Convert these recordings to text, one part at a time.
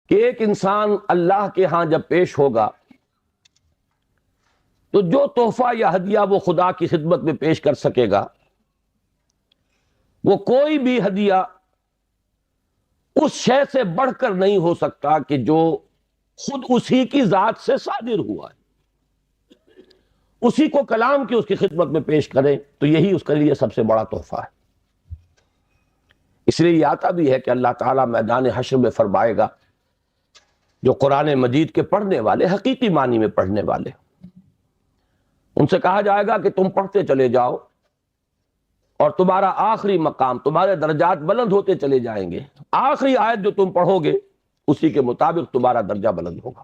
کہ ایک انسان اللہ کے ہاں جب پیش ہوگا تو جو تحفہ یا ہدیہ وہ خدا کی خدمت میں پیش کر سکے گا وہ کوئی بھی ہدیہ اس شے سے بڑھ کر نہیں ہو سکتا کہ جو خود اسی کی ذات سے صادر ہوا ہے، اسی کو کلام کی اس کی خدمت میں پیش کرے تو یہی اس کے لیے سب سے بڑا تحفہ ہے۔ اس لیے یہ آتا بھی ہے کہ اللہ تعالیٰ میدان حشر میں فرمائے گا جو قرآن مجید کے پڑھنے والے، حقیقی معنی میں پڑھنے والے، ان سے کہا جائے گا کہ تم پڑھتے چلے جاؤ اور تمہارا آخری مقام، تمہارے درجات بلند ہوتے چلے جائیں گے، آخری آیت جو تم پڑھو گے اسی کے مطابق تمہارا درجہ بلند ہوگا۔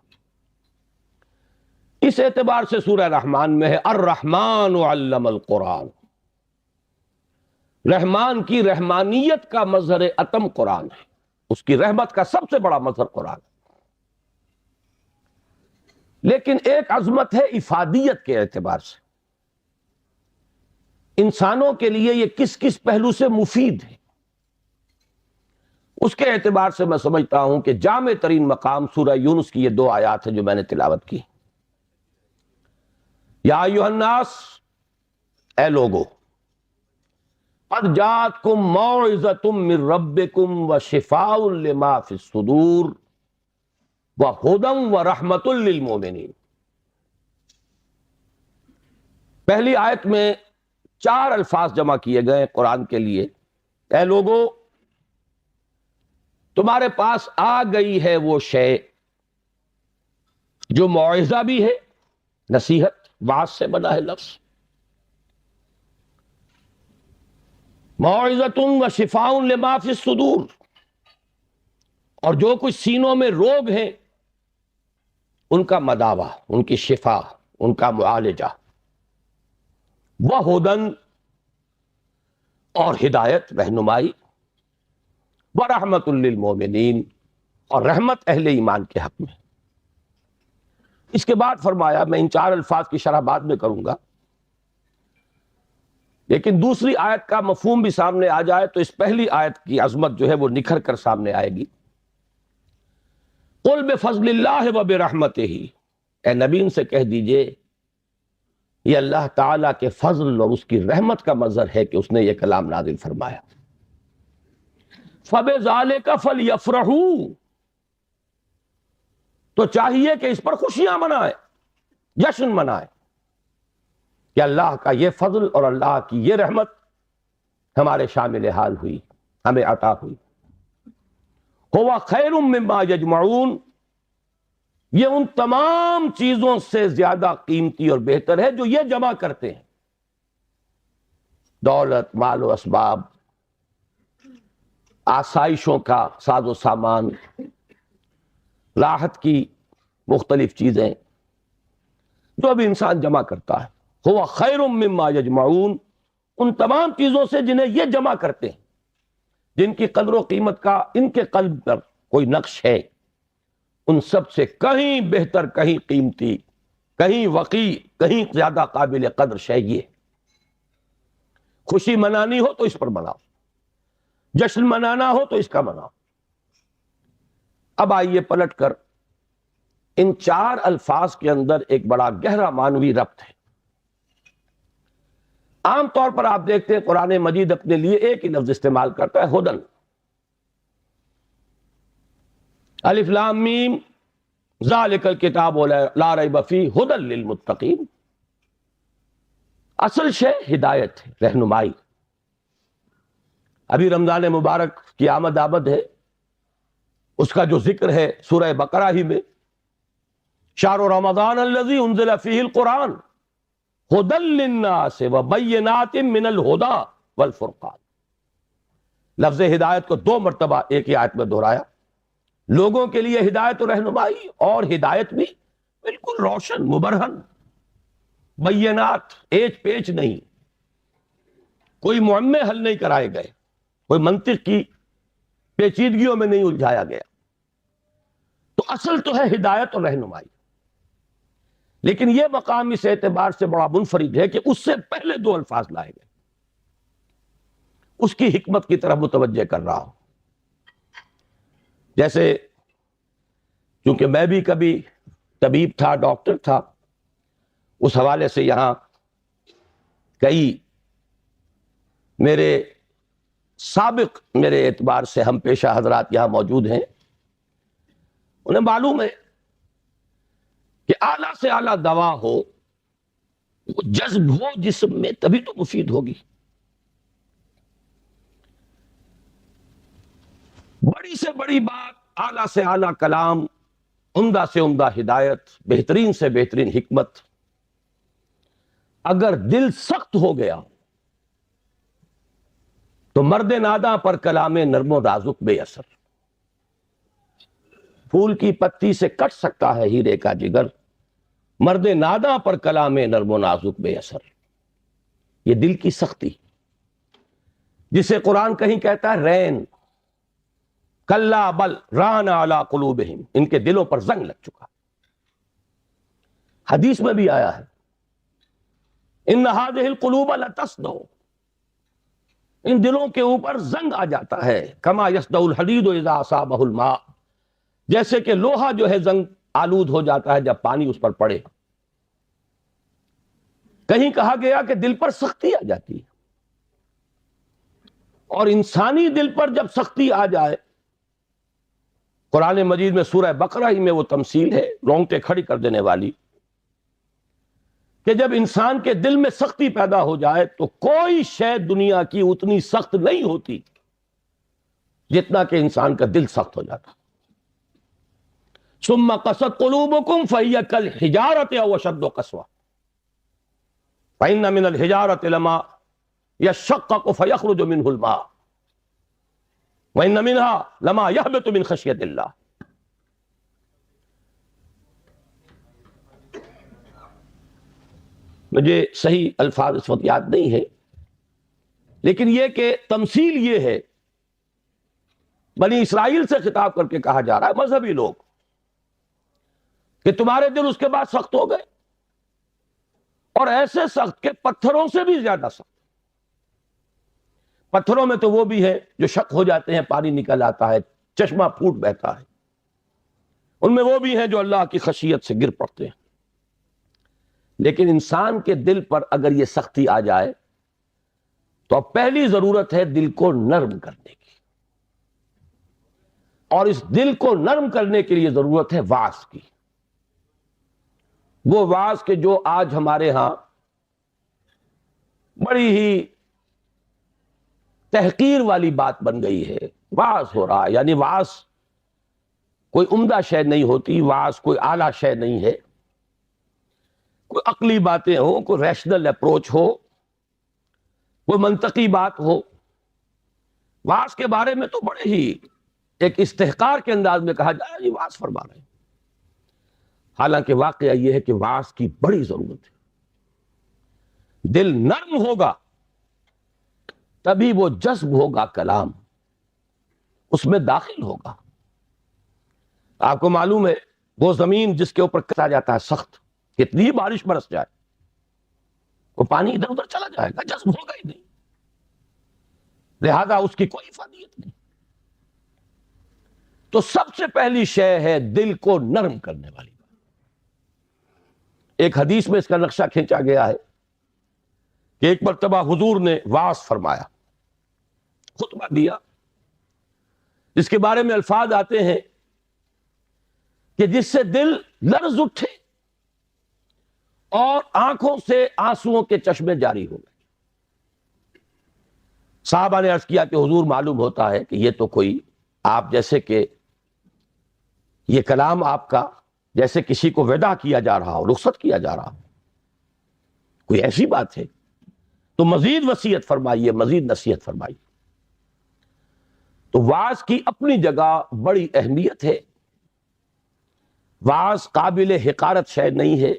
اس اعتبار سے سورہ رحمان میں ہے الرحمن علم القرآن، رحمان کی رحمانیت کا مظہر اتم قرآن ہے، اس کی رحمت کا سب سے بڑا مظہر قرآن ہے۔ لیکن ایک عظمت ہے افادیت کے اعتبار سے، انسانوں کے لیے یہ کس کس پہلو سے مفید ہے، اس کے اعتبار سے میں سمجھتا ہوں کہ جامع ترین مقام سورہ یونس کی یہ 2 آیات ہیں جو میں نے تلاوت کی۔ یا ایھا الناس، اے لوگو، قد جاءتکم موعظۃ من ربکم وشفاء لما فی الصدور وہدی ورحمۃ للمؤمنین۔ پہلی آیت میں 4 الفاظ جمع کیے گئے قرآن کے لیے۔ اے لوگو، تمہارے پاس آ گئی ہے وہ شے جو موعظہ بھی ہے، نصیحت، واعظ سے بنا ہے لفظ، موعظۃ وشفاء لما فی الصدور، اور جو کچھ سینوں میں روگ ہیں ان کا مداوع، ان کی شفا، ان کا معالجہ، وہدن، اور ہدایت، رہنمائی، ورحمۃ للمؤمنین، اور رحمت اہل ایمان کے حق میں۔ اس کے بعد فرمایا، میں ان 4 الفاظ کی شرح بعد میں کروں گا، لیکن دوسری آیت کا مفہوم بھی سامنے آ جائے تو اس پہلی آیت کی عظمت جو ہے وہ نکھر کر سامنے آئے گی۔ قل بفضل اللہ وبرحمتہ، اے نبی ان سے کہہ دیجئے یہ اللہ تعالیٰ کے فضل اور اس کی رحمت کا مظہر ہے کہ اس نے یہ کلام نازل فرمایا۔ فبذالک فلیفرحوا، تو چاہیے کہ اس پر خوشیاں منائیں، جشن منائیں کہ اللہ کا یہ فضل اور اللہ کی یہ رحمت ہمارے شامل حال ہوئی، ہمیں عطا ہوئی۔ ہوا خیر مما یجمعون، یہ ان تمام چیزوں سے زیادہ قیمتی اور بہتر ہے جو یہ جمع کرتے ہیں، دولت، مال و اسباب، آسائشوں کا ساز و سامان، راحت کی مختلف چیزیں جو ابھی انسان جمع کرتا ہے۔ ہوا خیر مما یجمعون، ان تمام چیزوں سے جنہیں یہ جمع کرتے ہیں، جن کی قدر و قیمت کا ان کے قلب پر کوئی نقش ہے، ان سب سے کہیں بہتر، کہیں قیمتی، کہیں وقی، کہیں زیادہ قابل قدر شے یہ۔ خوشی منانی ہو تو اس پر مناؤ، جشن منانا ہو تو اس کا مناؤ۔ اب آئیے پلٹ کر ان 4 الفاظ کے اندر ایک بڑا گہرا معنوی ربط ہے۔ عام طور پر آپ دیکھتے ہیں قرآن مجید اپنے لیے ایک ہی لفظ استعمال کرتا ہے، ہدن۔ الف لام میم ذالک الکتاب لا ریب فیہ ہدی للمتقین، اصل شے ہدایت ہے، رہنمائی۔ ابھی رمضان مبارک کی آمد ہے، اس کا جو ذکر ہے سورہ بقرہ ہی میں، شہر رمضان الذی انزل فیہ القرآن ہدی للناس وبینات من الہدی والفرقان۔ لفظ ہدایت کو 2 مرتبہ ایک ہی آیت میں دہرایا، لوگوں کے لیے ہدایت و رہنمائی، اور ہدایت بھی بالکل روشن، مبرہن، بینات، ایچ پیچ نہیں، کوئی معمے حل نہیں کرائے گئے، کوئی منطق کی پیچیدگیوں میں نہیں الجھایا گیا۔ تو اصل تو ہے ہدایت اور رہنمائی، لیکن یہ مقام اس اعتبار سے بڑا منفرد ہے کہ اس سے پہلے 2 الفاظ لائے گئے۔ اس کی حکمت کی طرف متوجہ کر رہا ہوں۔ جیسے کیونکہ میں بھی کبھی طبیب تھا، ڈاکٹر تھا، اس حوالے سے یہاں کئی میرے سابق میرے اعتبار سے ہم پیشہ حضرات یہاں موجود ہیں، انہیں معلوم ہے کہ اعلیٰ سے اعلیٰ دوا ہو، وہ جذب ہو جسم میں تبھی تو مفید ہوگی۔ بڑی سے بڑی بات، اعلیٰ سے اعلیٰ کلام، عمدہ سے عمدہ ہدایت، بہترین سے بہترین حکمت، اگر دل سخت ہو گیا تو مرد ناداں پر کلام نرم و نازک بے اثر۔ پھول کی پتی سے کٹ سکتا ہے ہیرے کا جگر، مرد ناداں پر کلام نرم و نازک بے اثر۔ یہ دل کی سختی جسے قرآن کہیں کہتا ہے رین، کلا بل ران علی قلوبہم، ان کے دلوں پر زنگ لگ چکا۔ حدیث میں بھی آیا ہے ان هذه القلوب لتصدع، ان دلوں کے اوپر زنگ آ جاتا ہے، کما یصدع الحدید اذا اصابہ الماء، جیسے کہ لوہا جو ہے زنگ آلود ہو جاتا ہے جب پانی اس پر پڑے۔ کہیں کہا گیا کہ دل پر سختی آ جاتی ہے، اور انسانی دل پر جب سختی آ جائے، قرآن مجید میں سورہ بقرہ ہی میں وہ تمثیل ہے رونگٹے کھڑی کر دینے والی، کہ جب انسان کے دل میں سختی پیدا ہو جائے تو کوئی شے دنیا کی اتنی سخت نہیں ہوتی جتنا کہ انسان کا دل سخت ہو جاتا۔ ثم قست قلوبکم فہی کالحجارۃ او اشد قسوۃ فإن من الحجارۃ لما یشقق فیخرج منہ الماء وإن منها لما یہبط من خشیۃ اللہ۔ مجھے صحیح الفاظ اس وقت یاد نہیں ہے، لیکن یہ کہ تمثیل یہ ہے، بنی اسرائیل سے خطاب کر کے کہا جا رہا ہے، مذہبی لوگ، کہ تمہارے دل اس کے بعد سخت ہو گئے، اور ایسے سخت کہ پتھروں سے بھی زیادہ سخت۔ پتھروں میں تو وہ بھی ہے جو شق ہو جاتے ہیں، پانی نکل آتا ہے، چشمہ پھوٹ بہتا ہے، ان میں وہ بھی ہیں جو اللہ کی خشیت سے گر پڑتے ہیں۔ لیکن انسان کے دل پر اگر یہ سختی آ جائے تو اب پہلی ضرورت ہے دل کو نرم کرنے کی، اور اس دل کو نرم کرنے کے لیے ضرورت ہے وعظ کی۔ وہ وعظ کہ جو آج ہمارے ہاں بڑی ہی تحقیر والی بات بن گئی ہے، وعظ ہو رہا ہے، یعنی وعظ کوئی عمدہ شے نہیں ہوتی، وعظ کوئی اعلیٰ شے نہیں ہے، کوئی عقلی باتیں ہو، کوئی ریشنل اپروچ ہو، کوئی منطقی بات ہو۔ وعظ کے بارے میں تو بڑے ہی ایک استحقار کے انداز میں کہا جائے یہ وعظ فرما رہے ہیں، حالانکہ واقعہ یہ ہے کہ وعظ کی بڑی ضرورت ہے۔ دل نرم ہوگا تبھی وہ جذب ہوگا، کلام اس میں داخل ہوگا۔ آپ کو معلوم ہے وہ زمین جس کے اوپر کسا جاتا ہے سخت، کتنی بارش برس جائے وہ پانی ادھر ادھر چلا جائے گا، جذب ہوگا ہی نہیں، لہذا اس کی کوئی افادیت نہیں۔ تو سب سے پہلی شے ہے دل کو نرم کرنے والی بات۔ ایک حدیث میں اس کا نقشہ کھینچا گیا ہے کہ ایک مرتبہ حضور نے وعظ فرمایا، خطبہ دیا، جس کے بارے میں الفاظ آتے ہیں کہ جس سے دل لرز اٹھے اور آنکھوں سے آنسوؤں کے چشمے جاری ہو گئے۔ صحابہ نے عرض کیا کہ حضور معلوم ہوتا ہے کہ یہ تو کوئی آپ جیسے کہ یہ کلام آپ کا جیسے کسی کو وداع کیا جا رہا ہو، رخصت کیا جا رہا ہو، کوئی ایسی بات ہے تو مزید وصیت فرمائیے، مزید نصیحت فرمائیے۔ تو وعظ کی اپنی جگہ بڑی اہمیت ہے، وعظ قابل حقارت شے نہیں ہے،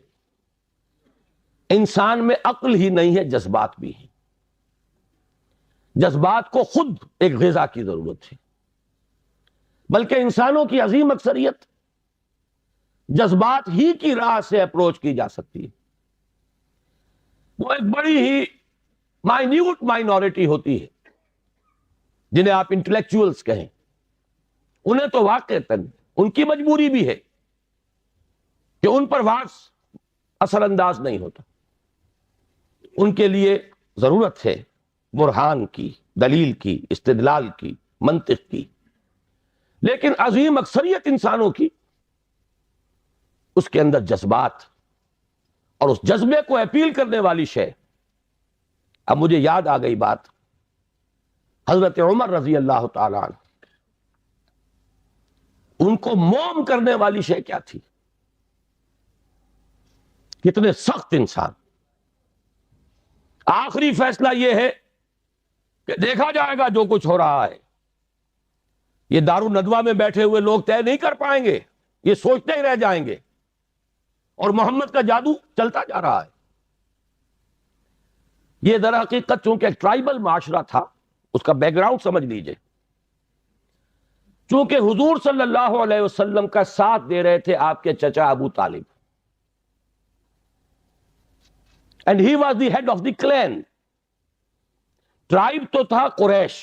انسان میں عقل ہی نہیں ہے، جذبات بھی ہیں، جذبات کو خود ایک غذا کی ضرورت ہے، بلکہ انسانوں کی عظیم اکثریت جذبات ہی کی راہ سے اپروچ کی جا سکتی ہے۔ وہ ایک بڑی ہی مائنیوٹ مائنورٹی ہوتی ہے جنہیں آپ انٹلیکچوئلز کہیں، انہیں تو واقعتاً ان کی مجبوری بھی ہے کہ ان پر واز اثر انداز نہیں ہوتا. ان کے لیے ضرورت ہے برہان کی، دلیل کی، استدلال کی، منطق کی. لیکن عظیم اکثریت انسانوں کی اس کے اندر جذبات اور اس جذبے کو اپیل کرنے والی شے. اب مجھے یاد آ گئی بات حضرت عمر رضی اللہ تعالی عنہ، ان کو موم کرنے والی شے کیا تھی؟ کتنے سخت انسان. آخری فیصلہ یہ ہے کہ دیکھا جائے گا جو کچھ ہو رہا ہے. یہ دارالندوہ میں بیٹھے ہوئے لوگ طے نہیں کر پائیں گے، یہ سوچتے ہی رہ جائیں گے، اور محمد کا جادو چلتا جا رہا ہے. یہ در حقیقت چونکہ ایک ٹرائبل معاشرہ تھا، اس کا بیک گراؤنڈ سمجھ لیجئے. چونکہ حضور صلی اللہ علیہ وسلم کا ساتھ دے رہے تھے آپ کے چچا ابو طالب، and he was the head of the clan. Tribe تو تھا قریش،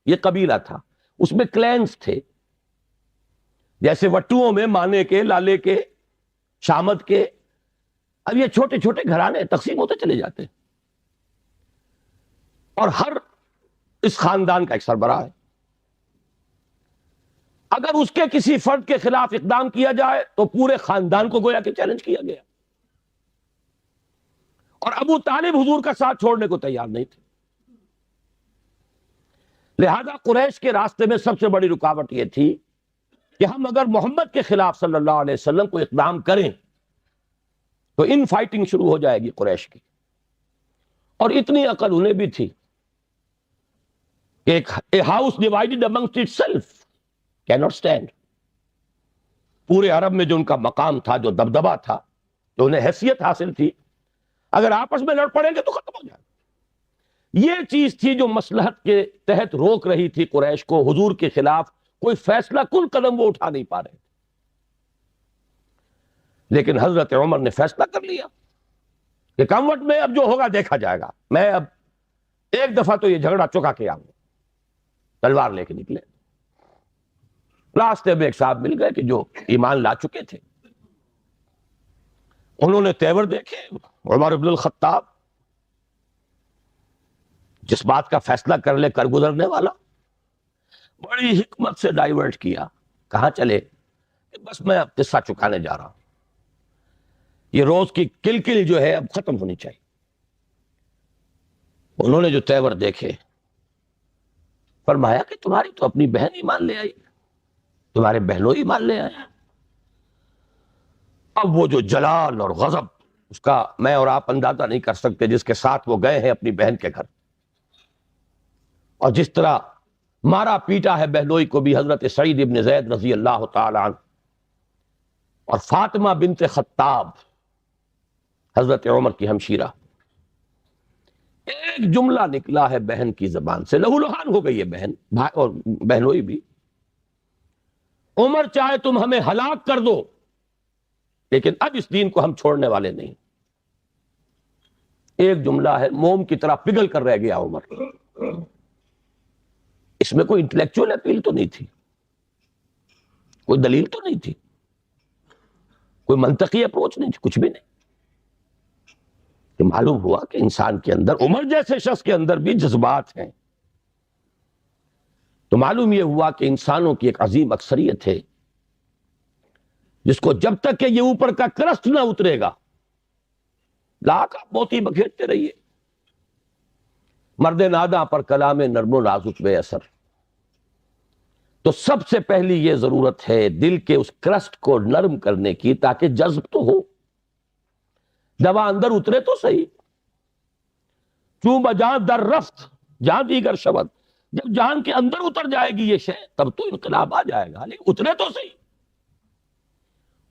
یہ قبیلہ تھا، اس میں کلینز تھے، جیسے وٹوؤں میں مانے کے، لالے کے، شامت کے. اب یہ چھوٹے چھوٹے گھرانے تقسیم ہوتے چلے جاتے، اور ہر اس خاندان کا ایک سربراہ ہے. اگر اس کے کسی فرد کے خلاف اقدام کیا جائے تو پورے خاندان کو گویا کہ چیلنج کیا گیا. اور ابو طالب حضور کا ساتھ چھوڑنے کو تیار نہیں تھے. لہذا قریش کے راستے میں سب سے بڑی رکاوٹ یہ تھی کہ ہم اگر محمد کے خلاف صلی اللہ علیہ وسلم کو اقدام کریں تو ان فائٹنگ شروع ہو جائے گی قریش کی. اور اتنی عقل انہیں بھی تھی کہ a house divided amongst itself cannot stand. پورے عرب میں جو ان کا مقام تھا، جو دبدبہ تھا، جو انہیں حیثیت حاصل تھی، اگر آپس میں لڑ پڑیں گے تو ختم ہو جائے. یہ چیز تھی جو مصلحت کے تحت روک رہی تھی قریش کو. حضور کے خلاف کوئی فیصلہ کن قدم وہ اٹھا نہیں پا رہے. لیکن حضرت عمر نے فیصلہ کر لیا کہ کموٹ میں اب جو ہوگا دیکھا جائے گا. میں اب ایک دفعہ تو یہ جھگڑا چکا کے آؤں. تلوار لے کے نکلے. راستے میں ایک صاحب مل گئے کہ جو ایمان لا چکے تھے. انہوں نے تیور دیکھے. عمر بن الخطاب جس بات کا فیصلہ کر لے کر گزرنے والا، بڑی حکمت سے ڈائیورٹ کیا. کہاں چلے؟ بس میں اب قصہ چکانے جا رہا ہوں. یہ روز کی کلکل جو ہے اب ختم ہونی چاہیے. انہوں نے جو تیور دیکھے، فرمایا کہ تمہاری تو اپنی بہن ایمان لے آئی، تمہارے بہنوں ایمان لے آئے. اب وہ جو جلال اور غضب، اس کا میں اور آپ اندازہ نہیں کر سکتے، جس کے ساتھ وہ گئے ہیں اپنی بہن کے گھر، اور جس طرح مارا پیٹا ہے بہنوئی کو بھی حضرت سعید ابن زید رضی اللہ تعالی عنہ اور فاطمہ بنت خطاب حضرت عمر کی ہمشیرہ. ایک جملہ نکلا ہے بہن کی زبان سے، لہو لہان ہو گئی ہے بہن اور بہنوئی بھی. عمر چاہے تم ہمیں ہلاک کر دو، لیکن اب اس دین کو ہم چھوڑنے والے نہیں. ایک جملہ ہے، موم کی طرح پگھل کر رہ گیا عمر. اس میں کوئی انٹلیکچوئل اپیل تو نہیں تھی، کوئی دلیل تو نہیں تھی، کوئی منطقی اپروچ نہیں تھی، کچھ بھی نہیں. کہ معلوم ہوا کہ انسان کے اندر، عمر جیسے شخص کے اندر بھی جذبات ہیں. تو معلوم یہ ہوا کہ انسانوں کی ایک عظیم اکثریت ہے جس کو جب تک کہ یہ اوپر کا کرسٹ نہ اترے گا، لاکھ آپ موتی بکھیرتے رہیے. مرد ناداں پر کلام نرم و نازک بے اثر. تو سب سے پہلی یہ ضرورت ہے دل کے اس کرسٹ کو نرم کرنے کی، تاکہ جذب تو ہو، دوا اندر اترے تو صحیح. چون بجان در رفت جہاں دیگر شبد، جب جان کے اندر اتر جائے گی یہ شے تب تو انقلاب آ جائے گا، لیکن اترے تو صحیح.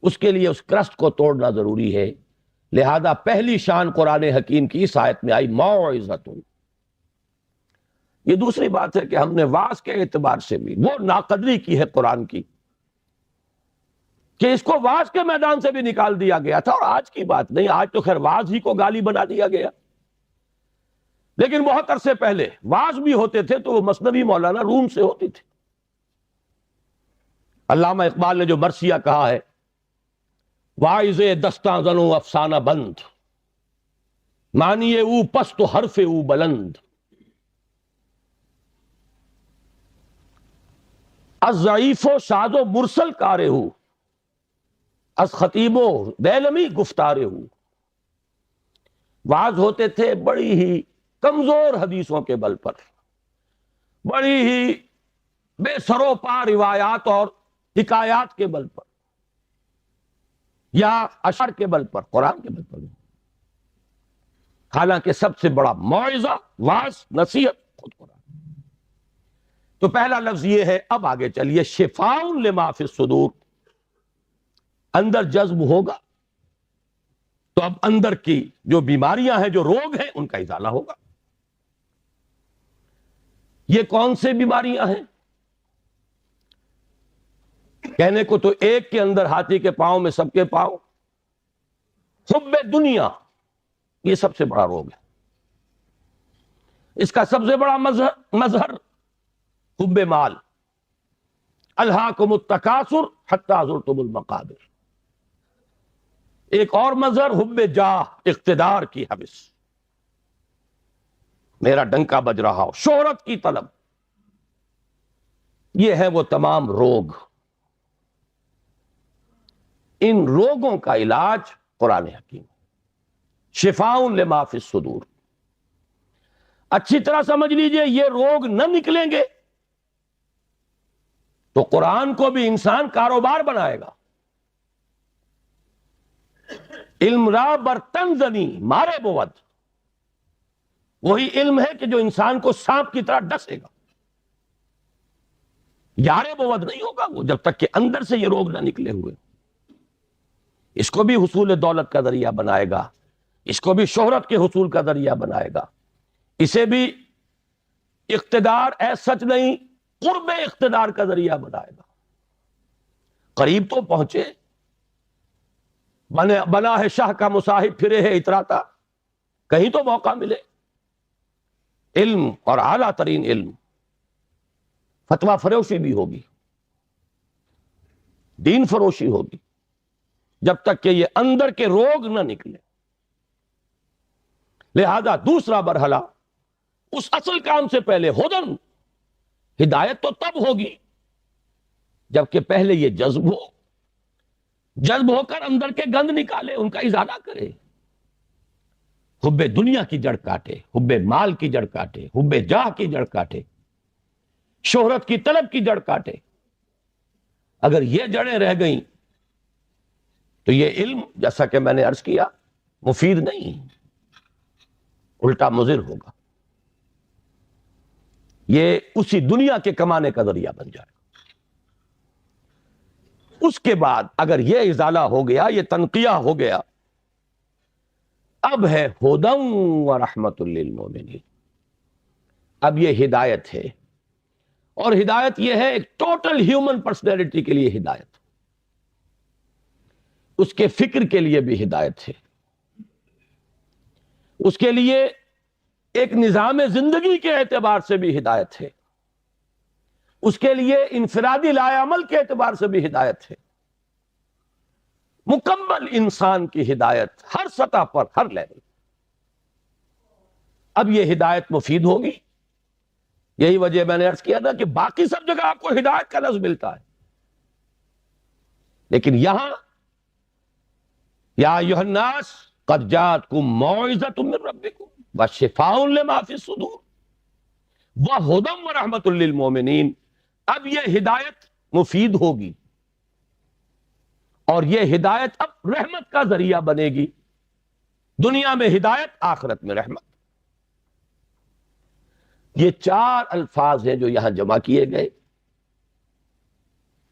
اس کے لیے اس کرسٹ کو توڑنا ضروری ہے. لہذا پہلی شان قرآن حکیم کی اس آیت میں آئی موعظۃ. یہ دوسری بات ہے کہ ہم نے واعظ کے اعتبار سے بھی وہ ناقدری کی ہے قرآن کی کہ اس کو واعظ کے میدان سے بھی نکال دیا گیا تھا. اور آج کی بات نہیں، آج تو خیر واعظ ہی کو گالی بنا دیا گیا، لیکن بہت عرصے پہلے واعظ بھی ہوتے تھے تو وہ مثنوی مولانا روم سے ہوتی تھی. علامہ اقبال نے جو مرثیہ کہا ہے واعظ دستاں زنو افسانہ بند، معنی او پست و حرف او بلند، از ضعیف و شاذ و مرسل کارے ہو، از خطیب و دیلمی گفتارے ہو۔ واعظ ہوتے تھے بڑی ہی کمزور حدیثوں کے بل پر، بڑی ہی بے سرو پا روایات اور حکایات کے بل پر، یا اشعار کے بل پر، قرآن کے بل پر۔ حالانکہ سب سے بڑا موعظہ، واعظ، نصیحت خود قرآن۔ تو پہلا لفظ یہ ہے۔ اب آگے چلیے، شفاء لما فی الصدور، اندر جذب ہوگا تو اب اندر کی جو بیماریاں ہیں، جو روگ ہیں، ان کا ازالہ ہوگا۔ یہ کون سے بیماریاں ہیں؟ کہنے کو تو ایک کے اندر ہاتھی کے پاؤں میں سب کے پاؤں، حب دنیا، یہ سب سے بڑا روگ ہے۔ اس کا سب سے بڑا مظہر حب مال، الہاکم التکاثر حتی زرتم المقابر۔ ایک اور مظہر حب جاہ، اقتدار کی حوث، میرا ڈنکا بج رہا ہو، شہرت کی طلب۔ یہ ہے وہ تمام روگ۔ ان روگوں کا علاج قرآن حکیم، شفاء لما فی الصدور۔ اچھی طرح سمجھ لیجئے، یہ روگ نہ نکلیں گے تو قرآن کو بھی انسان کاروبار بنائے گا۔ علم را برتن زنی مارے بود، وہی علم ہے کہ جو انسان کو سانپ کی طرح ڈسے گا۔ یارے بود نہیں ہوگا وہ جب تک کہ اندر سے یہ روگ نہ نکلے ہوئے۔ اس کو بھی حصول دولت کا ذریعہ بنائے گا، اس کو بھی شہرت کے حصول کا ذریعہ بنائے گا، اسے بھی اقتدار ایس سچ نہیں، قرب اقتدار کا ذریعہ بنائے گا۔ قریب تو پہنچے، بنا ہے شاہ کا مصاحب، پھرے ہے اتراتا، کہیں تو موقع ملے۔ علم اور اعلیٰ ترین علم، فتویٰ فروشی بھی ہوگی، دین فروشی ہوگی، جب تک کہ یہ اندر کے روگ نہ نکلے۔ لہذا دوسرا مرحلہ، اس اصل کام سے پہلے ہدن، ہدایت تو تب ہوگی جبکہ پہلے یہ جذب ہو، جذب ہو کر اندر کے گند نکالے، ان کا ازالہ کرے۔ حب دنیا کی جڑ کاٹے، حب مال کی جڑ کاٹے، حب جاہ کی جڑ کاٹے، شہرت کی طلب کی جڑ کاٹے۔ اگر یہ جڑیں رہ گئیں تو یہ علم، جیسا کہ میں نے عرض کیا، مفید نہیں، الٹا مضر ہوگا۔ یہ اسی دنیا کے کمانے کا ذریعہ بن جائے گا۔ اس کے بعد اگر یہ ازالہ ہو گیا، یہ تنقیہ ہو گیا، اب ہے ہدی و رحمت للمؤمنین۔ اب یہ ہدایت ہے، اور ہدایت یہ ہے ایک ٹوٹل ہیومن پرسنالٹی کے لیے ہدایت، اس کے فکر کے لیے بھی ہدایت ہے، اس کے لیے ایک نظام زندگی کے اعتبار سے بھی ہدایت ہے، اس کے لیے انفرادی لائے عمل کے اعتبار سے بھی ہدایت ہے، مکمل انسان کی ہدایت ہر سطح پر، ہر لیول۔ اب یہ ہدایت مفید ہوگی۔ یہی وجہ میں نے عرض کیا تھا کہ باقی سب جگہ آپ کو ہدایت کا لفظ ملتا ہے، لیکن یہاں یا ایھا الناس قد جاءتکم موعظۃ من ربکم وشفاء لما فی الصدور وہدی ورحمۃ للمؤمنین۔ اب یہ ہدایت مفید ہوگی، اور یہ ہدایت اب رحمت کا ذریعہ بنے گی، دنیا میں ہدایت، آخرت میں رحمت۔ یہ چار الفاظ ہیں جو یہاں جمع کیے گئے،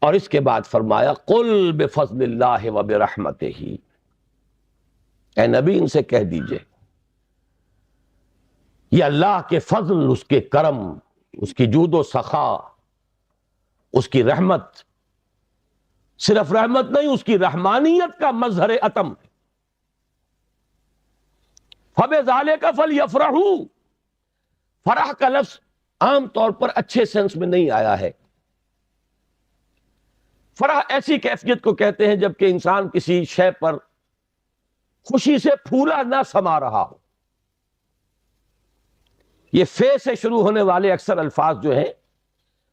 اور اس کے بعد فرمایا قل بفضل اللہ وبرحمتہ، اے نبی ان سے کہہ دیجئے یہ اللہ کے فضل، اس کے کرم، اس کی جود و سخا، اس کی رحمت، صرف رحمت نہیں، اس کی رحمانیت کا مظہر اتم ہے۔ فَبِذَلِكَ فَلْيَفْرَحُوا، فرح کا لفظ عام طور پر اچھے سینس میں نہیں آیا ہے۔ فرح ایسی کیفیت کو کہتے ہیں جب کہ انسان کسی شے پر خوشی سے پھولا نہ سما رہا ہو. یہ فے سے شروع ہونے والے اکثر الفاظ جو ہیں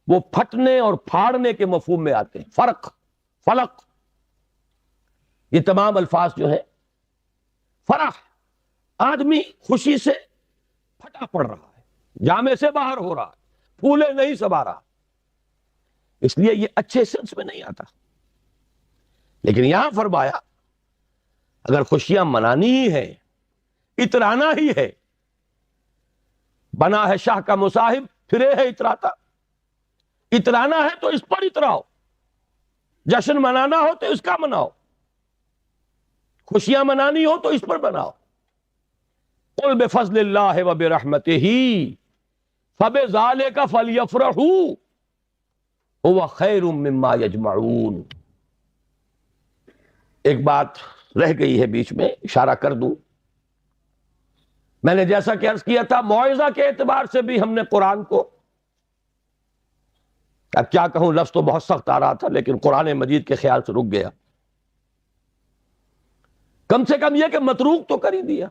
وہ پھٹنے اور پھاڑنے کے مفہوم میں آتے ہیں. فرق، فلق، یہ تمام الفاظ جو ہیں. فرح، آدمی خوشی سے پھٹا پڑ رہا ہے، جامے سے باہر ہو رہا ہے، پھولے نہیں سما رہا. اس لیے یہ اچھے سینس میں نہیں آتا. لیکن یہاں فرمایا اگر خوشیاں منانی ہی ہے، اترانا ہی ہے، بنا ہے شاہ کا مصاحب پھرے ہے اتراتا. اترانا ہے تو اس پر اتراؤ، جشن منانا ہو تو اس کا مناؤ، خوشیاں منانی ہو تو اس پر بناؤ. قل بفضل اللہ وبرحمتہ فبذالک فلیفرحوا هو خیر مما یجمعون. ایک بات رہ گئی ہے بیچ میں، اشارہ کر دوں. میں نے جیسا کہ عرض کیا تھا موعظہ کے اعتبار سے بھی ہم نے قرآن کو، اب کیا کہوں لفظ تو بہت سخت آ رہا تھا لیکن قرآن مجید کے خیال سے رک گیا. کم سے کم یہ کہ متروک تو کر ہی دیا.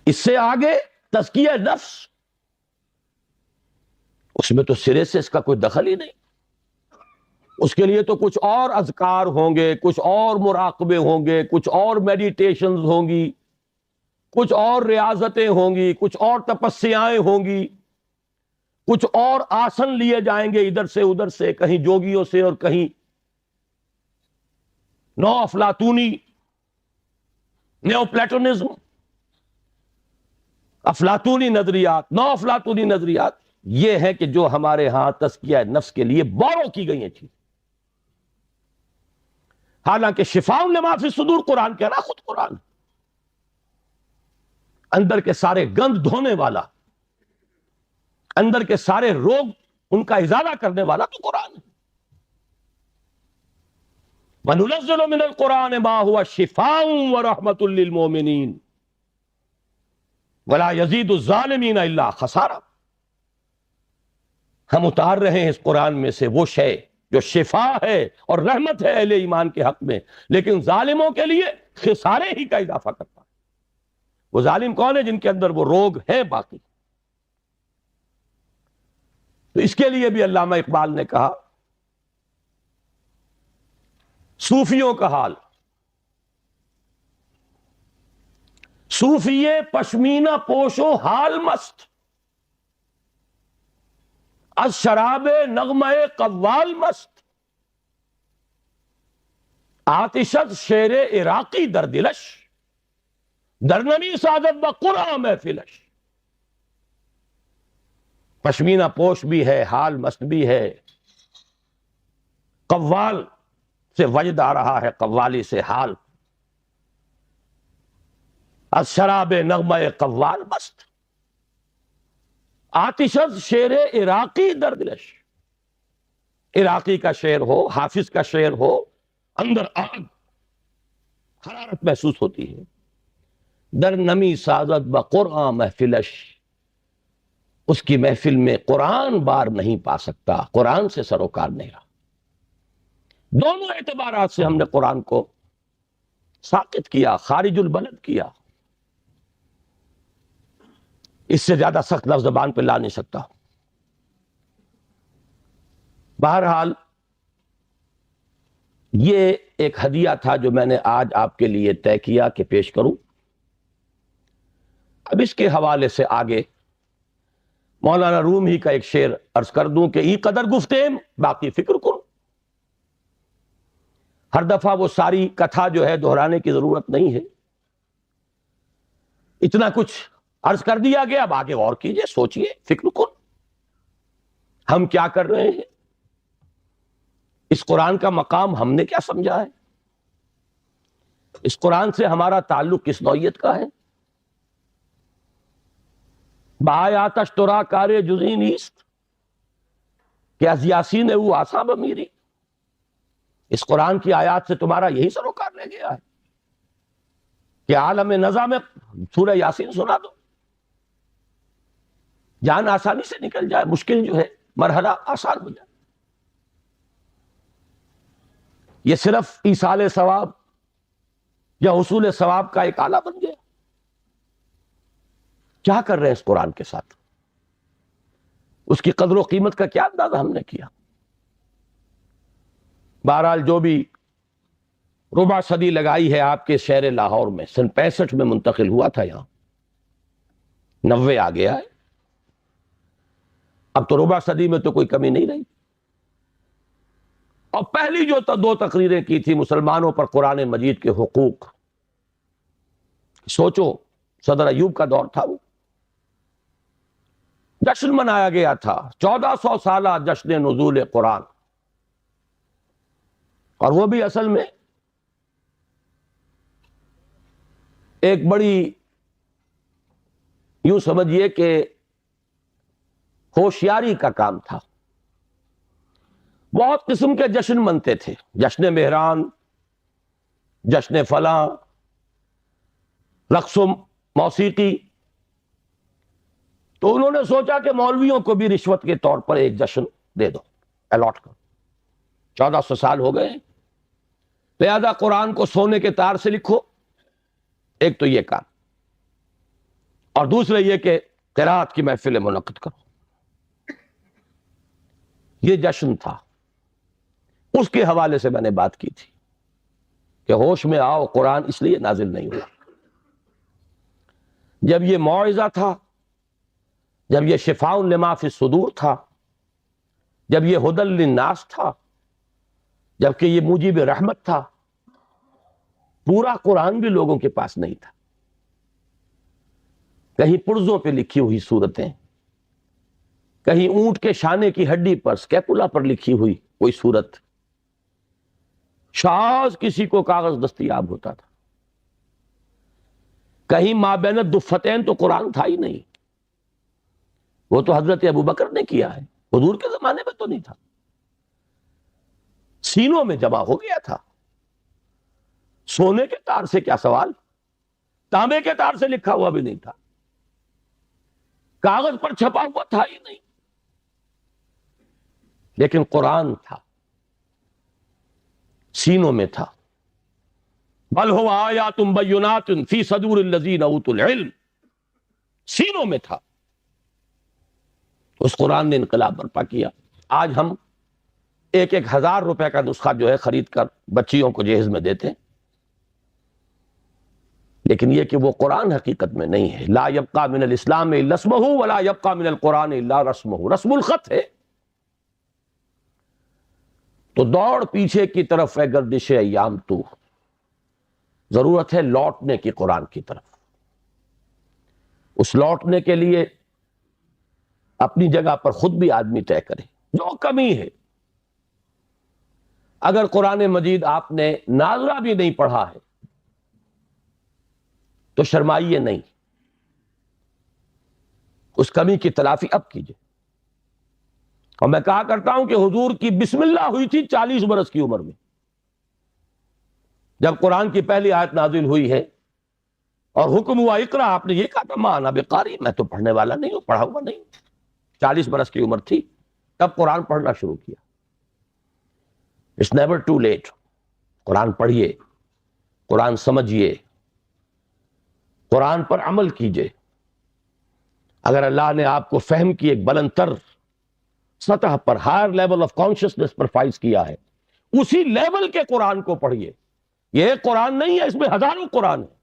اس سے آگے تزکیہ نفس، اس میں تو سرے سے اس کا کوئی دخل ہی نہیں. اس کے لیے تو کچھ اور اذکار ہوں گے، کچھ اور مراقبے ہوں گے، کچھ اور میڈیٹیشنز ہوں گی، کچھ اور ریاضتیں ہوں گی، کچھ اور تپسیائیں ہوں گی، کچھ اور آسن لیے جائیں گے ادھر سے ادھر سے، کہیں جوگیوں سے اور کہیں نو افلاطونی، نیو پلیٹونزم، افلاطونی نظریات، نو افلاطونی نظریات. یہ ہے کہ جو ہمارے ہاں تزکیہ نفس کے لیے بورو کی گئی ہیں چیز. حالانکہ شفاء لما فی الصدور قرآن کہہ رہا، خود قرآن اندر کے سارے گند دھونے والا، اندر کے سارے روگ ان کا ازالہ کرنے والا تو قرآن ہے. وَنُنَزِّلُ مِنَ الْقُرْآنِ مَا هُوَ شِفَاءٌ وَرَحْمَةٌ لِّلْمُؤْمِنِينَ وَلَا يَزِيدُ الظَّالِمِينَ إِلَّا خَسَارًا. ہم اتار رہے ہیں اس قرآن میں سے وہ شے جو شفا ہے اور رحمت ہے اہل ایمان کے حق میں، لیکن ظالموں کے لیے خسارے ہی کا اضافہ کرتا ہے. وہ ظالم کون ہے؟ جن کے اندر وہ روگ ہے باقی. تو اس کے لیے بھی علامہ اقبال نے کہا صوفیوں کا حال، صوفیے پشمینہ پوشو حال مست، از شراب نغمہ قوال مست، آتشت شیر عراقی در دلش، در نمی سازد بقرآ محفلش. پشمینہ پوش بھی ہے، حال مست بھی ہے، قوال سے وجد آ رہا ہے، قوالی سے حال. از شراب نغمہ قوال مست، آتشز شیر عراقی در دلش. عراقی کا شعر ہو، حافظ کا شعر ہو، اندر آگ، حرارت محسوس ہوتی ہے. در نمی سازد بقرآن محفلش، اس کی محفل میں قرآن بار نہیں پا سکتا، قرآن سے سروکار نہیں رہا. دونوں اعتبارات سے ہم نے قرآن کو ساقط کیا، خارج البلد کیا. اس سے زیادہ سخت لفظ زبان پہ لا نہیں سکتا. بہرحال یہ ایک ہدیہ تھا جو میں نے آج آپ کے لیے طے کیا کہ پیش کروں. اب اس کے حوالے سے آگے مولانا روم ہی کا ایک شعر عرض کر دوں کہ ای قدر گفتیم باقی فکر کن. ہر دفعہ وہ ساری کتھا جو ہے دہرانے کی ضرورت نہیں ہے، اتنا کچھ عرض کر دیا گیا. اب آگے غور کیجئے، سوچئے، فکر کن. ہم کیا کر رہے ہیں؟ اس قرآن کا مقام ہم نے کیا سمجھا ہے؟ اس قرآن سے ہمارا تعلق کس نوعیت کا ہے؟ بآیات اشترا کار جزئی نیست کہ از یاسین او آسا بمیری. اس قرآن کی آیات سے تمہارا یہی سروکار لے گیا ہے کہ عالم نزا میں سورہ یاسین سنا دو، جان آسانی سے نکل جائے. مشکل جو ہے مرحلہ آسان ہو جائے. یہ صرف ایصال ثواب یا حصول ثواب کا ایک آلہ بن گیا. کیا کر رہے ہیں اس قرآن کے ساتھ؟ اس کی قدر و قیمت کا کیا اندازہ ہم نے کیا؟ بہرحال جو بھی ربع صدی لگائی ہے آپ کے شہر لاہور میں، سن 65 میں منتقل ہوا تھا، یہاں 90 آ گیا ہے. اب تو ربع صدی میں تو کوئی کمی نہیں رہی. اور پہلی جو 2 تقریریں کی تھی مسلمانوں پر قرآن مجید کے حقوق، سوچو صدر ایوب کا دور تھا، وہ جشن منایا گیا تھا، 1400 سالہ جشن نزول قرآن. اور وہ بھی اصل میں ایک بڑی، یوں سمجھیے کہ ہوشیاری کا کام تھا. بہت قسم کے جشن منتے تھے، جشن مہران، جشن فلاں، رقص و موسیقی. تو انہوں نے سوچا کہ مولویوں کو بھی رشوت کے طور پر ایک جشن دے دو، الاٹ کرو. 1400 سال ہو گئے، لہذا قرآن کو سونے کے تار سے لکھو. ایک تو یہ کام، اور دوسرے یہ کہ قرات کی محفل منعقد کرو. یہ جشن تھا. اس کے حوالے سے میں نے بات کی تھی کہ ہوش میں آؤ، قرآن اس لیے نازل نہیں ہوا. جب یہ موعظہ تھا، جب یہ شفاء لما فی الصدور تھا، جب یہ ہدی للناس تھا، جبکہ یہ موجب رحمت تھا، پورا قرآن بھی لوگوں کے پاس نہیں تھا. کہیں پرزوں پہ لکھی ہوئی صورتیں، کہیں اونٹ کے شانے کی ہڈی پر، اسکیپولا پر لکھی ہوئی کوئی صورت، شاذ کسی کو کاغذ دستیاب ہوتا تھا. کہیں مابین الدفتین تو قرآن تھا ہی نہیں. وہ تو حضرت ابوبکر نے کیا ہے، حضور کے زمانے میں تو نہیں تھا. سینوں میں جمع ہو گیا تھا. سونے کے تار سے کیا سوال، تانبے کے تار سے لکھا ہوا بھی نہیں تھا، کاغذ پر چھپا ہوا تھا ہی نہیں. لیکن قرآن تھا، سینوں میں تھا. بل هو آیات بینات فی صدور الذین اوتوا العلم، سینوں میں تھا. اس قرآن نے انقلاب برپا کیا. آج ہم 1,000 روپے کا نسخہ جو ہے خرید کر بچیوں کو جہیز میں دیتے ہیں، لیکن یہ کہ وہ قرآن حقیقت میں نہیں ہے. لا یبقى من الاسلام الا اسمہ ولا یبقى من القرآن الا رسمہ، رسم الخط ہے. تو دوڑ پیچھے کی طرف ہے گردش ایام تو، ضرورت ہے لوٹنے کی قرآن کی طرف. اس لوٹنے کے لیے اپنی جگہ پر خود بھی آدمی طے کرے جو کمی ہے. اگر قرآن مجید آپ نے ناظرہ بھی نہیں پڑھا ہے تو شرمائیے نہیں، اس کمی کی تلافی اب کیجئے. اور میں کہا کرتا ہوں کہ حضور کی بسم اللہ ہوئی تھی 40 برس کی عمر میں، جب قرآن کی پہلی آیت نازل ہوئی ہے اور حکم ہوا اقرا. آپ نے یہ کہا تھا ما انا بقاری، میں تو پڑھنے والا نہیں ہوں، پڑھا ہوا نہیں ہوں. 40 برس کی عمر تھی تب قرآن پڑھنا شروع کیا. It's never too late. قرآن پڑھیے، قرآن سمجھیے، قرآن پر عمل کیجئے. اگر اللہ نے آپ کو فہم کی ایک بلند تر سطح پر، ہائر لیول آف کانشسنس پر فائز کیا ہے، اسی لیول کے قرآن کو پڑھیے. یہ ایک قرآن نہیں ہے، اس میں ہزاروں قرآن ہے.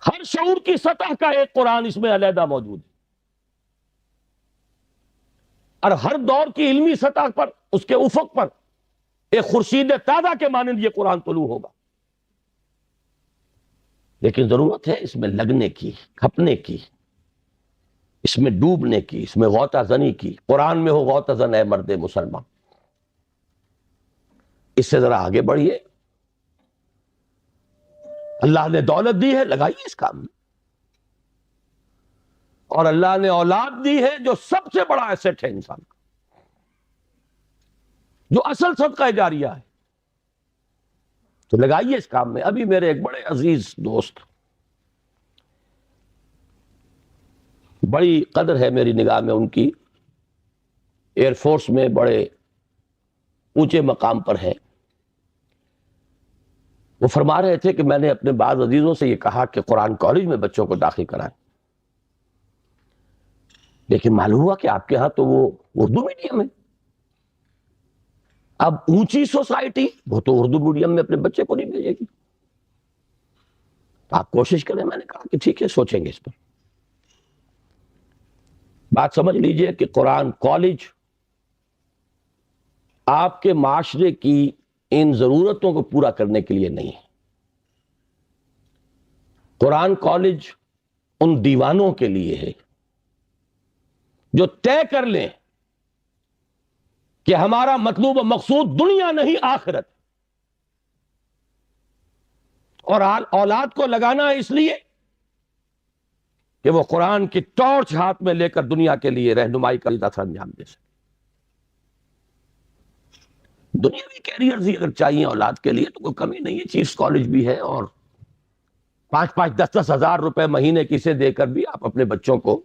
ہر شعور کی سطح کا ایک قرآن اس میں علیحدہ موجود ہے، اور ہر دور کی علمی سطح پر، اس کے افق پر ایک خورشید تازہ کے مانند یہ قرآن طلوع ہوگا. لیکن ضرورت ہے اس میں لگنے کی، کھپنے کی، اس میں ڈوبنے کی، اس میں غوطہ زنی کی. قرآن میں ہو غوطہ زن اے مرد مسلمان. اس سے ذرا آگے بڑھیے. اللہ نے دولت دی ہے، لگائیے اس کام میں. اور اللہ نے اولاد دی ہے جو سب سے بڑا ایسٹ ہے انسان کا، جو اصل صدقہ جاریہ ہے، تو لگائیے اس کام میں. ابھی میرے ایک بڑے عزیز دوست بڑی قدر ہے میری نگاہ میں ان کی، ایئر فورس میں بڑے اونچے مقام پر ہے. وہ فرما رہے تھے کہ میں نے اپنے بعض عزیزوں سے یہ کہا کہ قرآن کالج میں بچوں کو داخل کرائیں، لیکن معلوم ہوا کہ آپ کے ہاں تو وہ اردو میڈیم ہے. اب اونچی سوسائٹی وہ تو اردو میڈیم میں اپنے بچے کو نہیں بھیجے گی. آپ کوشش کریں. میں نے کہا کہ ٹھیک ہے، سوچیں گے اس پر. بات سمجھ لیجئے کہ قرآن کالج آپ کے معاشرے کی ان ضرورتوں کو پورا کرنے کے لیے نہیں ہے. قرآن کالج ان دیوانوں کے لیے ہے جو طے کر لیں کہ ہمارا مطلوب و مقصود دنیا نہیں آخرت، اور اولاد کو لگانا اس لیے کہ وہ قرآن کی ٹارچ ہاتھ میں لے کر دنیا کے لیے رہنمائی کا اثر انجام دے سکے. دنیاوی کیریئرز ہی اگر چاہیے اولاد کے لیے تو کوئی کمی نہیں ہے. چیفز کالج بھی ہے، اور 5-5 10-10 ہزار روپے مہینے کسے دے کر بھی آپ اپنے بچوں کو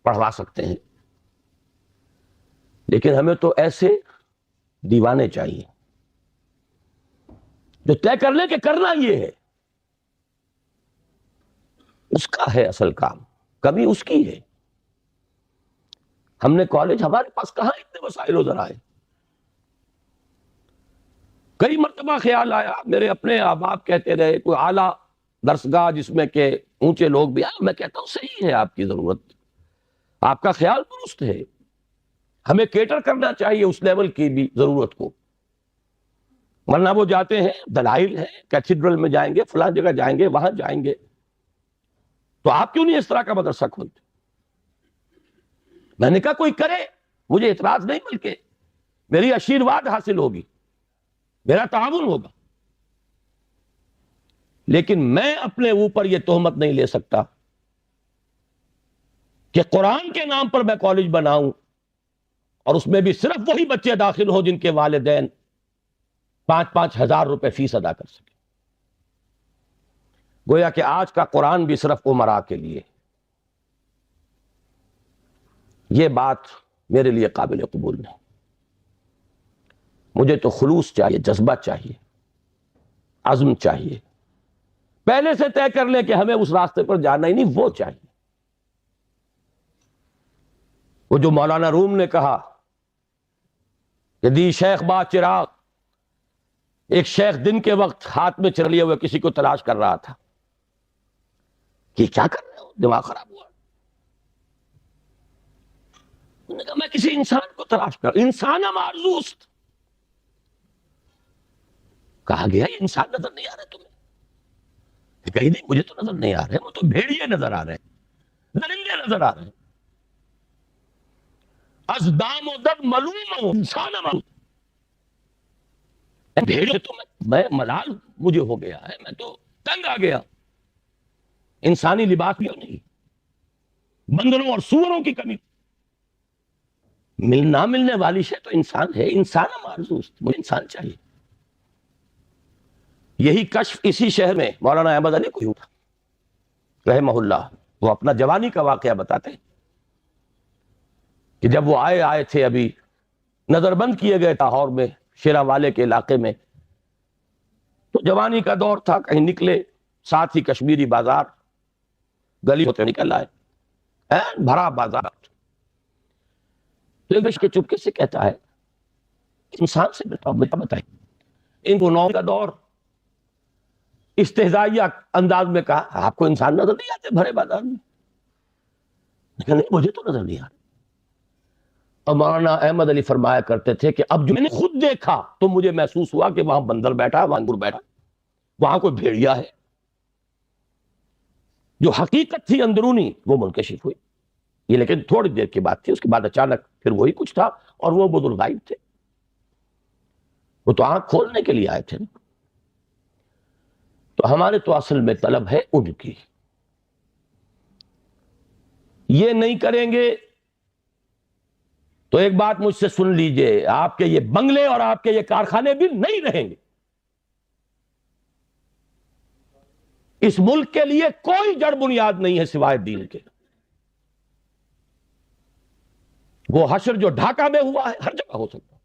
پڑھوا سکتے ہیں. لیکن ہمیں تو ایسے دیوانے چاہیے جو طے کر لیں کہ کرنا یہ ہے. اس کا ہے اصل کام، کمی اس کی ہے. ہم نے کالج، ہمارے پاس کہاں اتنے وسائل و ذرائع. کئی مرتبہ خیال آیا، میرے اپنے احباب کہتے رہے کوئی اعلیٰ درسگاہ جس میں کہ اونچے لوگ بھی آئے. میں کہتا ہوں صحیح ہے، آپ کی ضرورت، آپ کا خیال درست ہے. ہمیں کیٹر کرنا چاہیے اس لیول کی بھی ضرورت کو، ورنہ وہ جاتے ہیں، دلائل ہیں، کیتھیڈرل میں جائیں گے، فلاں جگہ جائیں گے، وہاں جائیں گے. تو آپ کیوں نہیں اس طرح کا مدرسہ کھولتے؟ میں نے کہا کوئی کرے، مجھے اعتراض نہیں، بلکہ میری آشیرواد حاصل ہوگی، میرا تعاون ہوگا. لیکن میں اپنے اوپر یہ تہمت نہیں لے سکتا کہ قرآن کے نام پر میں کالج بناؤں اور اس میں بھی صرف وہی بچے داخل ہوں جن کے والدین 5-5 ہزار روپے فیس ادا کر سکیں. گویا کہ آج کا قرآن بھی صرف امراء کے لیے. یہ بات میرے لیے قابل قبول نہیں. مجھے تو خلوص چاہیے، جذبہ چاہیے، عزم چاہیے. پہلے سے طے کر لیں کہ ہمیں اس راستے پر جانا ہی نہیں، وہ چاہیے. وہ جو مولانا روم نے کہا کہ دی شیخ با چراغ، ایک شیخ دن کے وقت ہاتھ میں چر لیے ہوئے کسی کو تلاش کر رہا تھا کہ کیا کر رہے ہو، دماغ خراب ہوا. انہوں نے کہا میں کسی انسان کو تلاش کر، انسان معرضوست. کہا گیا یہ انسان نظر نہیں آ رہے تمہیں؟ کہیں نہیں، مجھے تو نظر نہیں آ رہے، وہ تو بھیڑیے نظر آ رہے ہیں، درندے نظر آ رہے ہیں. ازدام و در ملوم و انسان معرضوست. بھیڑیے تو میں ملال مجھے ہو گیا ہے، میں تو تنگ آ گیا. انسانی لباس بھی نہیں، بندروں اور سوروں کی کمی. نہ ملنے والی شے تو انسان ہے، انسان معرضوست، مجھے انسان چاہیے. یہی کشف اسی شہر میں مولانا احمد علی کو تھا رحمہ اللہ. وہ اپنا جوانی کا واقعہ بتاتے ہیں کہ جب وہ آئے تھے، ابھی نظر بند کیے گئے لاہور میں شیرا والے کے علاقے میں، تو جوانی کا دور تھا. کہیں نکلے، ساتھ ہی کشمیری بازار، گلی ہوتے نکل آئے، بھرا بازار. تو ایک کے چپکے سے کہتا ہے انسان سے بتائیں. ان کو نو کا دور استہزائیہ انداز میں کہا آپ کو انسان نظر نہیں آتے بھرے بازار میں؟ لیکن نہیں، مجھے تو نظر نہیں آ رہا. اور مولانا احمد علی فرمایا کرتے تھے کہ اب جو میں نے خود دیکھا تو مجھے محسوس ہوا کہ وہاں بندر بیٹھا، وہاں انگور بیٹھا، وہاں کوئی بھیڑیا ہے. جو حقیقت تھی اندرونی وہ منکشف ہوئی. یہ لیکن تھوڑی دیر کی بات تھی، اس کے بعد اچانک پھر وہی کچھ تھا، اور وہ بزرگ غائب تھے. وہ تو آنکھ کھولنے کے لیے آئے تھے. تو ہمارے تو اصل میں طلب ہے ان کی. یہ نہیں کریں گے تو ایک بات مجھ سے سن لیجئے، آپ کے یہ بنگلے اور آپ کے یہ کارخانے بھی نہیں رہیں گے. اس ملک کے لیے کوئی جڑ بنیاد نہیں ہے سوائے دین کے. وہ حشر جو ڈھاکہ میں ہوا ہے ہر جگہ ہو سکتا ہے.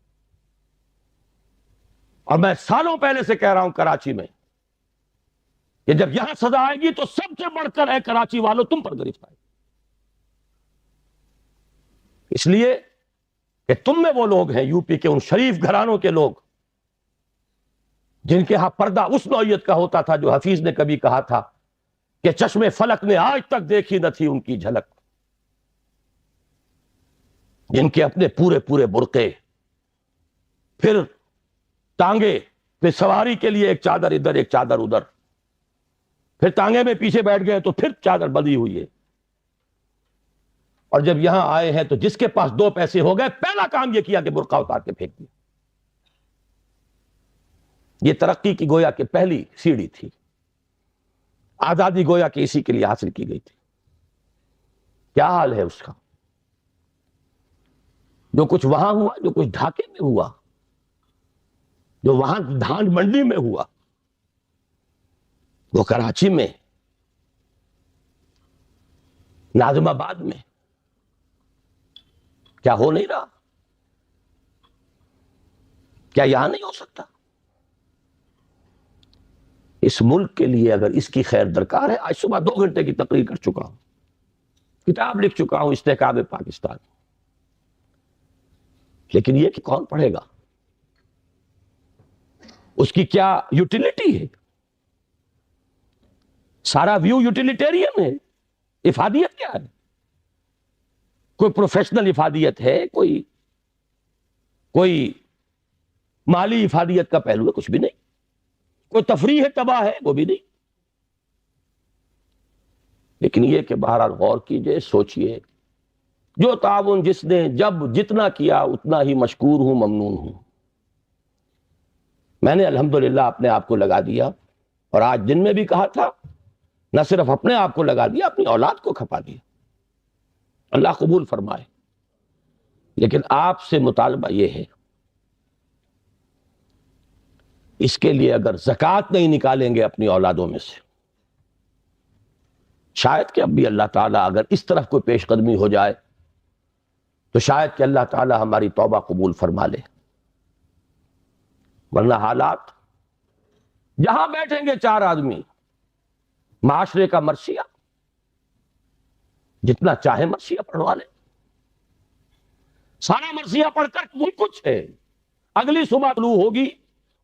اور میں سالوں پہلے سے کہہ رہا ہوں کراچی میں کہ جب یہاں سزا آئے گی تو سب سے بڑھ کر ہے کراچی والوں تم پر گرفت آئے گی. اس لیے کہ تم میں وہ لوگ ہیں یو پی کے ان شریف گھرانوں کے لوگ جن کے ہاں پردہ اس نوعیت کا ہوتا تھا جو حفیظ نے کبھی کہا تھا کہ چشمے فلک نے آج تک دیکھی نہ تھی ان کی جھلک، جن کے اپنے پورے پورے برقعے، پھر ٹانگے، پھر سواری کے لیے ایک چادر ادھر ایک چادر ادھر، پھر ٹانگے میں پیچھے بیٹھ گئے تو پھر چادر بندھی ہوئی ہے. اور جب یہاں آئے ہیں تو جس کے پاس 2 پیسے ہو گئے پہلا کام یہ کیا کہ برقع اتار کے پھینک دیا. یہ ترقی کی گویا کہ پہلی سیڑھی تھی. آزادی گویا کہ اسی کے لیے حاصل کی گئی تھی. کیا حال ہے اس کا؟ جو کچھ وہاں ہوا، جو کچھ ڈھاکے میں ہوا، جو وہاں دھان منڈی میں ہوا، وہ کراچی میں، ناظم آباد میں کیا ہو نہیں رہا؟ کیا یہاں نہیں ہو سکتا؟ اس ملک کے لیے اگر اس کی خیر درکار ہے، آج صبح 2 گھنٹے کی تقریر کر چکا ہوں، کتاب لکھ چکا ہوں استحکام پاکستان، لیکن یہ کہ کون پڑھے گا؟ اس کی کیا یوٹیلیٹی ہے؟ سارا ویو یوٹیلیٹیرین ہے. افادیت کیا ہے؟ کوئی پروفیشنل افادیت ہے؟ کوئی مالی افادیت کا پہلو ہے؟ کچھ بھی نہیں. کوئی تفریح تباہ ہے؟ وہ بھی نہیں. لیکن یہ کہ بہرحال غور کیجئے، سوچئے، جو تعاون جس نے جب جتنا کیا اتنا ہی مشکور ہوں، ممنون ہوں. میں نے الحمدللہ اپنے آپ کو لگا دیا، اور آج دن میں بھی کہا تھا، نہ صرف اپنے آپ کو لگا دیا، اپنی اولاد کو کھپا دیا. اللہ قبول فرمائے. لیکن آپ سے مطالبہ یہ ہے، اس کے لیے اگر زکوٰۃ نہیں نکالیں گے اپنی اولادوں میں سے، شاید کہ اب بھی اللہ تعالیٰ اگر اس طرف کوئی پیش قدمی ہو جائے تو شاید کہ اللہ تعالیٰ ہماری توبہ قبول فرما لے. ورنہ حالات، جہاں بیٹھیں گے 4 آدمی، معاشرے کا مرثیہ، جتنا چاہے مرثیہ پڑھوا لے، سارا مرثیہ پڑھ کر وہ کچھ ہے. اگلی صبح طلوع ہوگی،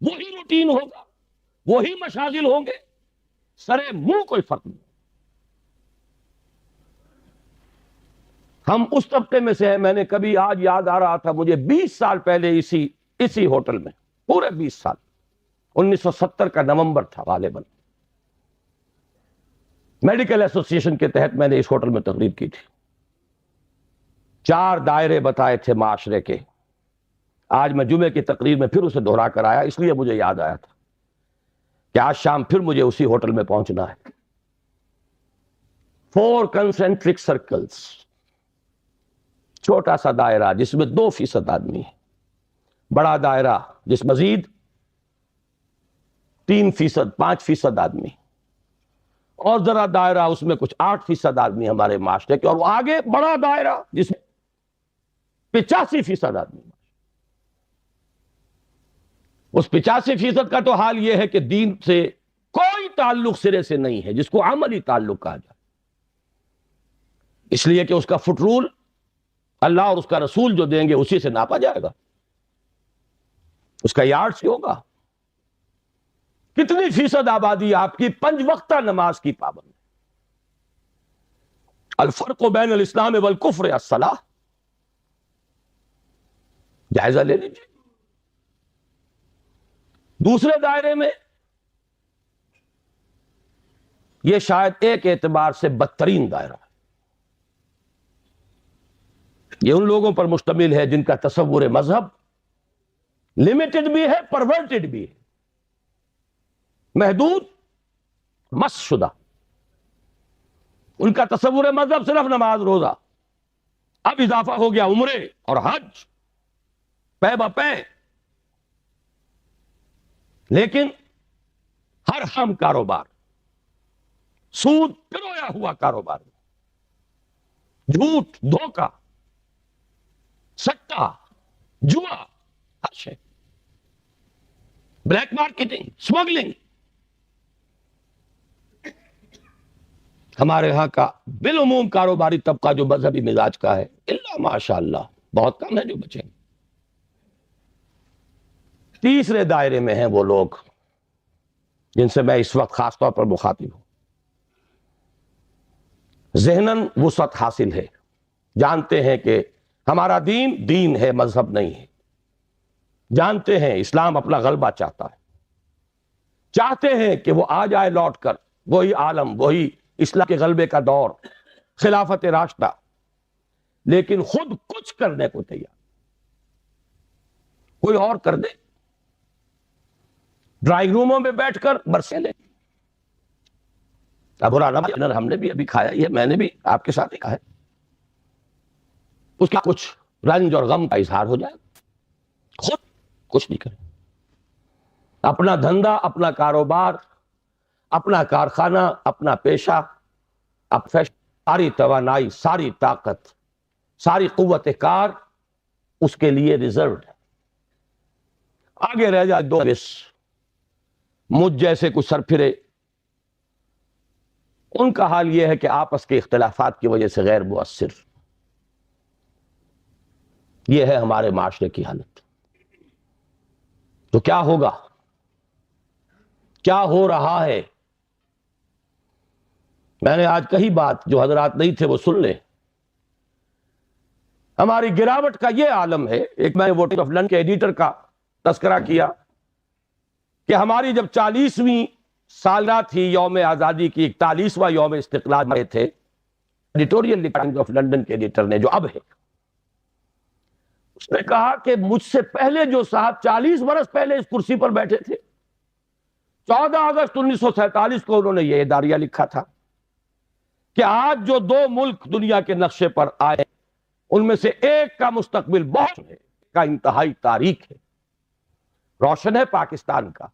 وہی روٹین ہوگا، وہی مشاغل ہوں گے، سرے منہ کوئی فرق نہیں. ہم اس طبقے میں سے ہیں. میں نے کبھی، آج یاد آ رہا تھا مجھے، 20 سال پہلے اسی ہوٹل میں، پورے 20 سال، 1970 کا نومبر تھا غالباً، میڈیکل ایسوسی ایشن کے تحت میں نے اس ہوٹل میں تقریر کی تھی. 4 دائرے بتائے تھے معاشرے کے. آج میں جمعے کی تقریر میں پھر اسے دہرا کر آیا، اس لیے مجھے یاد آیا تھا کہ آج شام پھر مجھے اسی ہوٹل میں پہنچنا ہے. 4 کنسنٹرک سرکلز، چھوٹا سا دائرہ جس میں 2% آدمی ہے، بڑا دائرہ جس مزید 3%، 5% آدمی، اور ذرا دائرہ اس میں کچھ 8% آدمی ہمارے معاشرے کے، اور وہ آگے بڑا دائرہ جس میں 85% آدمی. اس 85% کا تو حال یہ ہے کہ دین سے کوئی تعلق سرے سے نہیں ہے، جس کو عملی تعلق کہا جائے. اس لیے کہ اس کا فٹ رول اللہ اور اس کا رسول جو دیں گے اسی سے ناپا جائے گا، اس کا یارڈ سے ہوگا. کتنی فیصد آبادی آپ کی 5 وقتہ نماز کی پابند ہے؟ الفرق بین الاسلام والکفر الصلاۃ. جائزہ لے لیجیے. دوسرے دائرے میں یہ شاید ایک اعتبار سے بدترین دائرہ ہے. یہ ان لوگوں پر مشتمل ہے جن کا تصور مذہب لمیٹڈ بھی ہے، پرورٹڈ بھی ہے، محدود، مس شدہ. ان کا تصور مذہب صرف نماز روزہ، اب اضافہ ہو گیا عمرے اور حج پے بپے. لیکن ہر ہم کاروبار، سود پرویا ہوا کاروبار، جھوٹ، دھوکہ، سٹا، جوا، ہر شے، بلیک مارکیٹنگ، اسمگلنگ. ہمارے ہاں کا بالعموم کاروباری طبقہ جو مذہبی مزاج کا ہے، اللہ ماشاء اللہ بہت کم ہے جو بچیں. تیسرے دائرے میں ہیں وہ لوگ جن سے میں اس وقت خاص طور پر مخاطب ہوں. ذہناً وسعت حاصل ہے، جانتے ہیں کہ ہمارا دین دین ہے، مذہب نہیں ہے. جانتے ہیں اسلام اپنا غلبہ چاہتا ہے، چاہتے ہیں کہ وہ آ جائے لوٹ کر وہی عالم، وہی اسلام کے غلبے کا دور، خلافت راشدہ، لیکن خود کچھ کرنے کو تیار. کوئی اور کر دے، ڈرائنگ روموں میں بیٹھ کر برسے لے. اب ہم نے بھی ابھی کھایا ہی ہے، میں نے بھی آپ کے ساتھ ہی کھایا. اس کا کچھ رنج اور غم کا اظہار ہو جائے، خود کچھ نہیں کرے. اپنا دھندا، اپنا کاروبار، اپنا کارخانہ، اپنا پیشہ، ساری توانائی، ساری طاقت، ساری قوت کار اس کے لیے ریزروڈ ہے. آگے رہ جائے دو بس مجھ جیسے کچھ سرپھرے، ان کا حال یہ ہے کہ آپس کے اختلافات کی وجہ سے غیر مؤثر. یہ ہے ہمارے معاشرے کی حالت. تو کیا ہوگا، کیا ہو رہا ہے؟ میں نے آج کہی بات، جو حضرات نہیں تھے وہ سن لیں. ہماری گراوٹ کا یہ عالم ہے. ایک میں نے ووٹنگ آف لنڈن کے ایڈیٹر کا تذکرہ کیا کہ ہماری جب 40ویں سالگرہ تھی یوم آزادی کی، 41واں یوم استقلال میں تھے، ایڈیٹوریل ٹائمز آف لنڈن کے ایڈیٹر نے، جو اب ہے، اس نے کہا کہ مجھ سے پہلے جو صاحب 40 برس پہلے اس کرسی پر بیٹھے تھے، 14 اگست 1947 کو انہوں نے یہ اداریہ لکھا تھا کہ آج جو دو ملک دنیا کے نقشے پر آئے، ان میں سے ایک کا مستقبل بہت ہے، کا انتہائی تاریک ہے، روشن ہے پاکستان کا.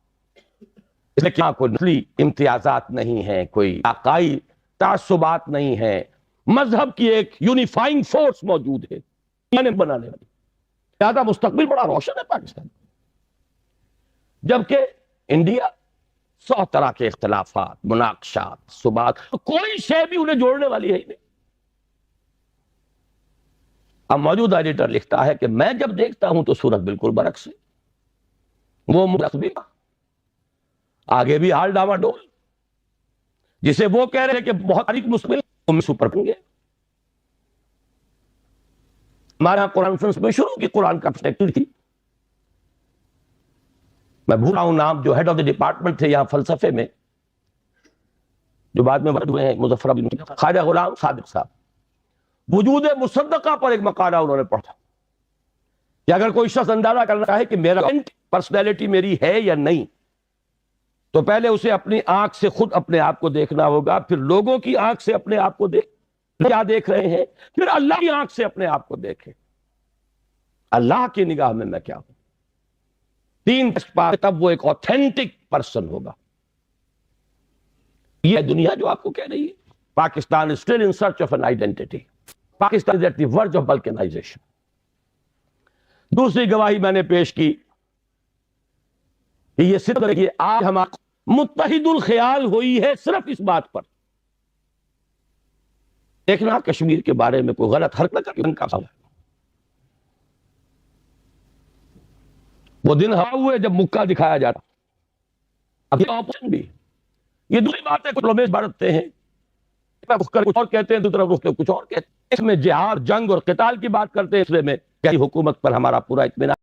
لیکن کوئی نسلی امتیازات نہیں ہیں، کوئی علاقائی تعصبات نہیں ہیں، مذہب کی ایک یونیفائنگ فورس موجود ہے بنانے والی. زیادہ مستقبل بڑا روشن ہے پاکستان. جبکہ انڈیا 100 طرح کے اختلافات، مناقشات، صبات، کوئی شے بھی انہیں جوڑنے والی ہے ہی نہیں. اب موجودہ ایڈیٹر لکھتا ہے کہ میں جب دیکھتا ہوں تو صورت بالکل برعکس ہے. وہ بھی آگے بھی حال ڈاما ڈول، جسے وہ کہہ رہے ہیں کہ بہت تاریخ مستقبل سپر گے. ہمارے یہاں قرآن کانفرنس میں شروع کی قرآن کا پرسپیکٹو تھی، میں بھول رہا ہوں نام، جو ہیڈ آف دی ڈپارٹمنٹ تھے یہاں فلسفے میں، جو بعد میں ورد ہوئے ہیں، مظفر بن خواجہ غلام صادق صاحب. وجود مصدقہ پر ایک مقالہ انہوں نے پڑھا کہ اگر کوئی شخص اندازہ کرنا چاہے کہ میرا پرسنالٹی میری ہے یا نہیں، تو پہلے اسے اپنی آنکھ سے خود اپنے آپ کو دیکھنا ہوگا، پھر لوگوں کی آنکھ سے اپنے آپ کو کیا دیکھ رہے ہیں، پھر اللہ کی آنکھ سے اپنے آپ کو دیکھیں، اللہ کی نگاہ میں میں کیا ہوں. 3 ٹیسٹ پاس تب وہ ایک اوتھینٹک پرسن ہوگا. یہ دنیا جو آپ کو کہہ رہی ہے، Pakistan is still in search of an identity. Pakistan is at the verge of balkanization. دوسری گواہی میں نے پیش کی کہ یہ صرف کہ آج ہمارا متحد الخیال ہوئی ہے صرف اس بات پر، دیکھنا کشمیر کے بارے میں کوئی غلط حرکت کرنے کا سوال ہے. وہ دن ہوا ہوئے جب مکہ دکھایا جاتا. اب یہ آپشن بھی، یہ دوسری بات ہے، کچھ رومیش بھرتے ہیں، کچھ اور کہتے ہیں، دوسرا رخ کچھ اور کہتے ہیں. اس میں جہاد، جنگ اور قتال کی بات کرتے ہیں، اس میں حکومت پر ہمارا پورا اطمینان